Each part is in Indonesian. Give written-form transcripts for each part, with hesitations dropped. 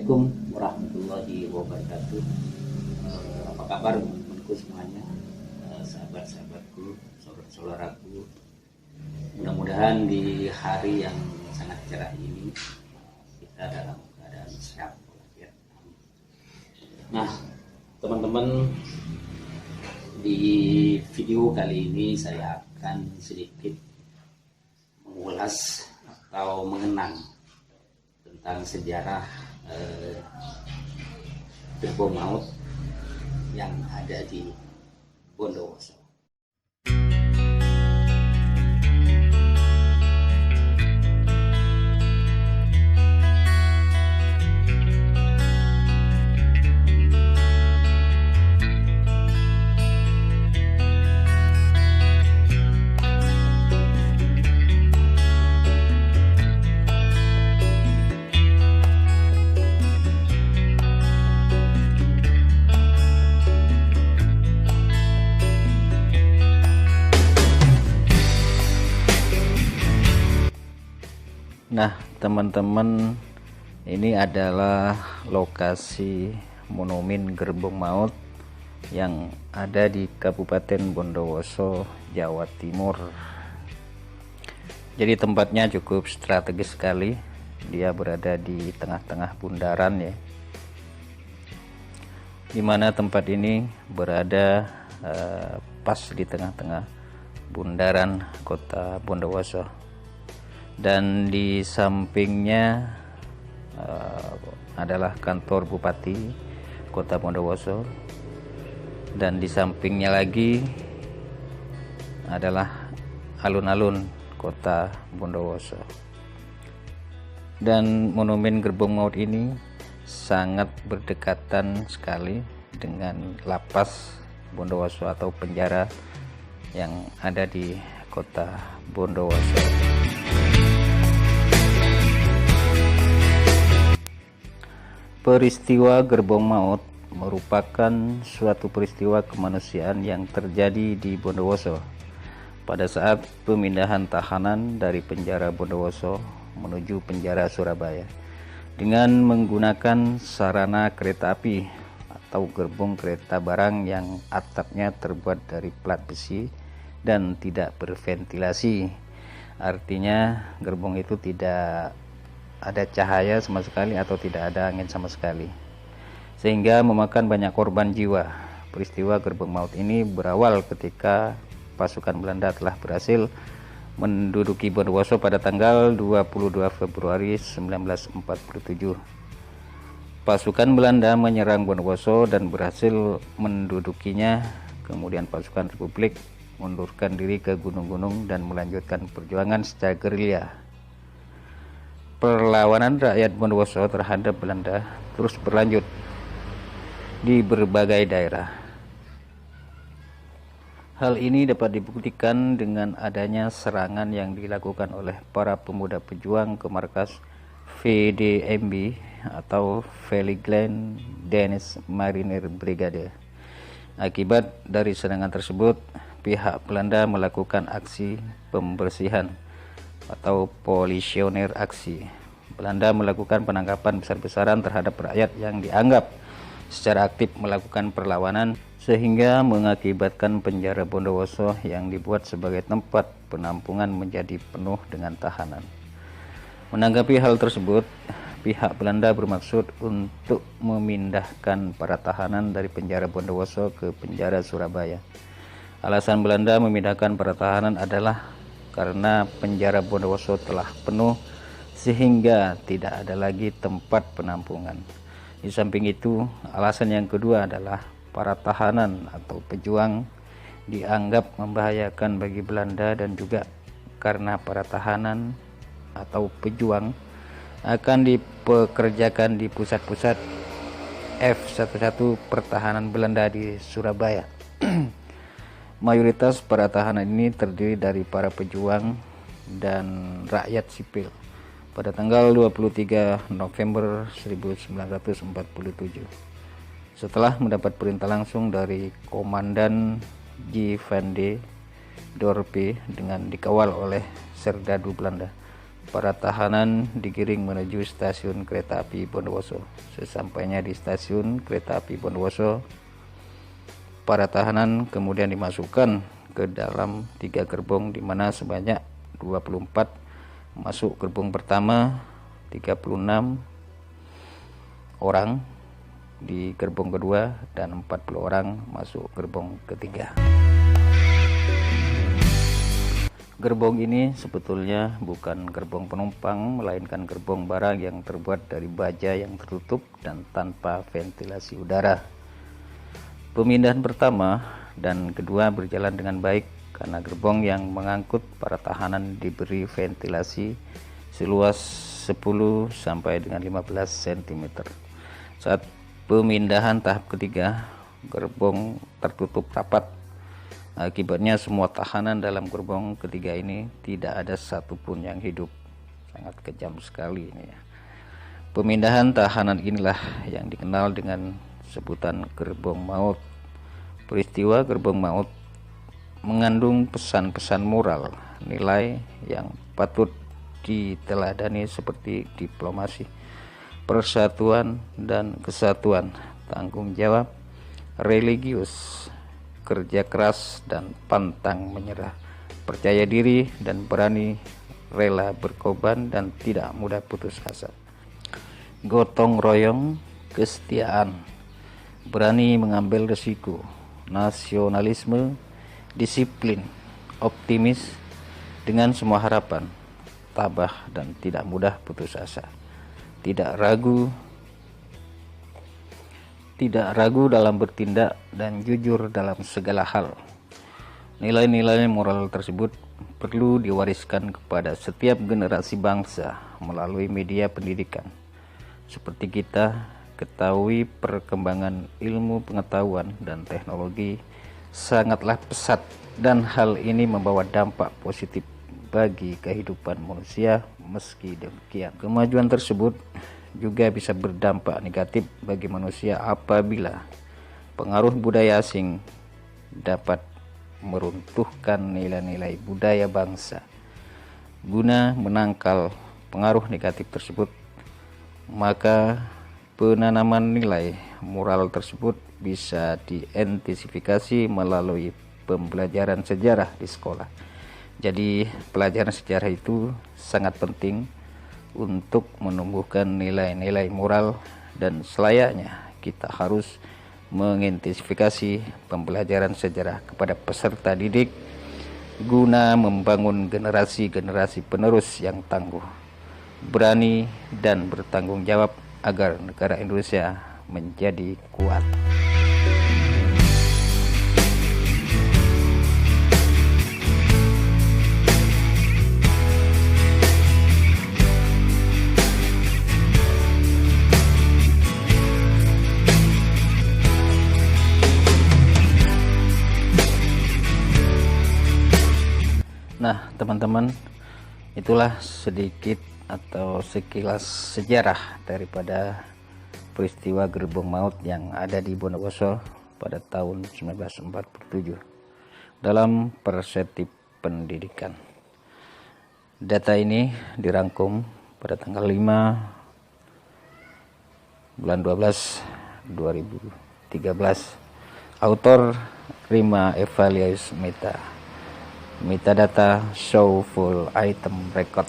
Assalamualaikum warahmatullahi wabarakatuh. Apa kabar teman-temanku semuanya, sahabat-sahabatku, saudara-saudaraku. Mudah-mudahan di hari yang sangat cerah ini kita dalam keadaan sehat walafiat. Nah, teman-teman, di video kali ini saya akan sedikit mengulas atau mengenang tentang sejarah Gerbong Maut yang ada di Bondowoso. Nah, teman-teman, ini adalah lokasi monumen Gerbong Maut yang ada di Kabupaten Bondowoso, Jawa Timur. Jadi tempatnya cukup strategis sekali. Dia berada di tengah-tengah bundaran ya. Dimana tempat ini berada pas di tengah-tengah bundaran kota Bondowoso. Dan di sampingnya adalah kantor Bupati Kota Bondowoso, dan di sampingnya lagi adalah alun-alun Kota Bondowoso. Dan monumen Gerbong Maut ini sangat berdekatan sekali dengan lapas Bondowoso atau penjara yang ada di Kota Bondowoso. Peristiwa Gerbong Maut merupakan suatu peristiwa kemanusiaan yang terjadi di Bondowoso pada saat pemindahan tahanan dari penjara Bondowoso menuju penjara Surabaya dengan menggunakan sarana kereta api atau gerbong kereta barang yang atapnya terbuat dari plat besi dan tidak berventilasi. Artinya gerbong itu tidak ada cahaya sama sekali atau tidak ada angin sama sekali, sehingga memakan banyak korban jiwa. Peristiwa Gerbong Maut ini berawal ketika pasukan Belanda telah berhasil menduduki Bondowoso pada tanggal 22 Februari 1947. Pasukan Belanda menyerang Bondowoso dan berhasil mendudukinya. Kemudian pasukan Republik mundurkan diri ke gunung-gunung dan melanjutkan perjuangan secara gerilya. Perlawanan rakyat Bondowoso terhadap Belanda terus berlanjut di berbagai daerah. Hal ini dapat dibuktikan dengan adanya serangan yang dilakukan oleh para pemuda pejuang ke markas VDMB atau Veligland Danish Mariner Brigade. Akibat dari serangan tersebut, pihak Belanda melakukan aksi pembersihan atau polisioner aksi. Belanda melakukan penangkapan besar-besaran terhadap rakyat yang dianggap secara aktif melakukan perlawanan, sehingga mengakibatkan penjara Bondowoso yang dibuat sebagai tempat penampungan menjadi penuh dengan tahanan. Menanggapi hal tersebut, pihak Belanda bermaksud untuk memindahkan para tahanan dari penjara Bondowoso ke penjara Surabaya. Alasan Belanda memindahkan para tahanan adalah karena penjara Bondowoso telah penuh sehingga tidak ada lagi tempat penampungan. Di samping itu, alasan yang kedua adalah para tahanan atau pejuang dianggap membahayakan bagi Belanda, dan juga karena para tahanan atau pejuang akan dipekerjakan di pusat-pusat F11 pertahanan Belanda di Surabaya. Mayoritas para tahanan ini terdiri dari para pejuang dan rakyat sipil. Pada tanggal 23 November 1947, setelah mendapat perintah langsung dari Komandan J. van de Dorpe dengan dikawal oleh serdadu Belanda, para tahanan digiring menuju stasiun kereta api Bondowoso. Sesampainya di stasiun kereta api Bondowoso, para tahanan kemudian dimasukkan ke dalam 3 gerbong, di mana sebanyak 24 masuk gerbong pertama, 36 orang di gerbong kedua, dan 40 orang masuk gerbong ketiga. Gerbong ini sebetulnya bukan gerbong penumpang, melainkan gerbong barang yang terbuat dari baja yang tertutup dan tanpa ventilasi udara. Pemindahan pertama dan kedua berjalan dengan baik karena gerbong yang mengangkut para tahanan diberi ventilasi seluas 10 sampai dengan 15 cm. Saat pemindahan tahap ketiga, gerbong tertutup rapat. Akibatnya semua tahanan dalam gerbong ketiga ini tidak ada satupun yang hidup. Sangat kejam sekali ini ya. Pemindahan tahanan inilah yang dikenal dengan sebutan gerbong maut. Peristiwa gerbong maut mengandung pesan-pesan moral, nilai yang patut diteladani seperti diplomasi, persatuan dan kesatuan, tanggung jawab, religius, kerja keras dan pantang menyerah, percaya diri dan berani, rela berkorban dan tidak mudah putus asa, gotong royong, kesetiaan, berani mengambil risiko, nasionalisme, disiplin, optimis dengan semua harapan, tabah dan tidak mudah putus asa, tidak ragu dalam bertindak dan jujur dalam segala hal. Nilai-nilai moral tersebut perlu diwariskan kepada setiap generasi bangsa melalui media pendidikan. Seperti kita ketahui, perkembangan ilmu pengetahuan dan teknologi sangatlah pesat, dan hal ini membawa dampak positif bagi kehidupan manusia. Meski demikian, kemajuan tersebut juga bisa berdampak negatif bagi manusia apabila pengaruh budaya asing dapat meruntuhkan nilai-nilai budaya bangsa. Guna menangkal pengaruh negatif tersebut, maka penanaman nilai moral tersebut bisa diintensifikasi melalui pembelajaran sejarah di sekolah. Jadi pelajaran sejarah itu sangat penting untuk menumbuhkan nilai-nilai moral, dan selayaknya kita harus mengintensifikasi pembelajaran sejarah kepada peserta didik guna membangun generasi-generasi penerus yang tangguh, berani dan bertanggung jawab agar negara Indonesia menjadi kuat. Nah, teman-teman, itulah sedikit atau sekilas sejarah daripada peristiwa gerbong maut yang ada di Bondowoso pada tahun 1947 dalam perspektif pendidikan. Data ini dirangkum pada tanggal 5 bulan 12 2013. Autor Rima Evalius Meta. Metadata show full item record.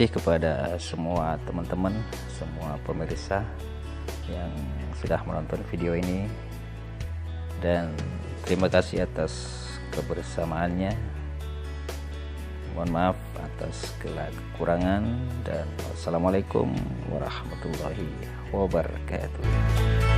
kasih kepada semua teman-teman, semua pemirsa yang sudah menonton video ini, dan terima kasih atas kebersamaannya. Mohon maaf atas segala kekurangan, dan wassalamualaikum warahmatullahi wabarakatuh.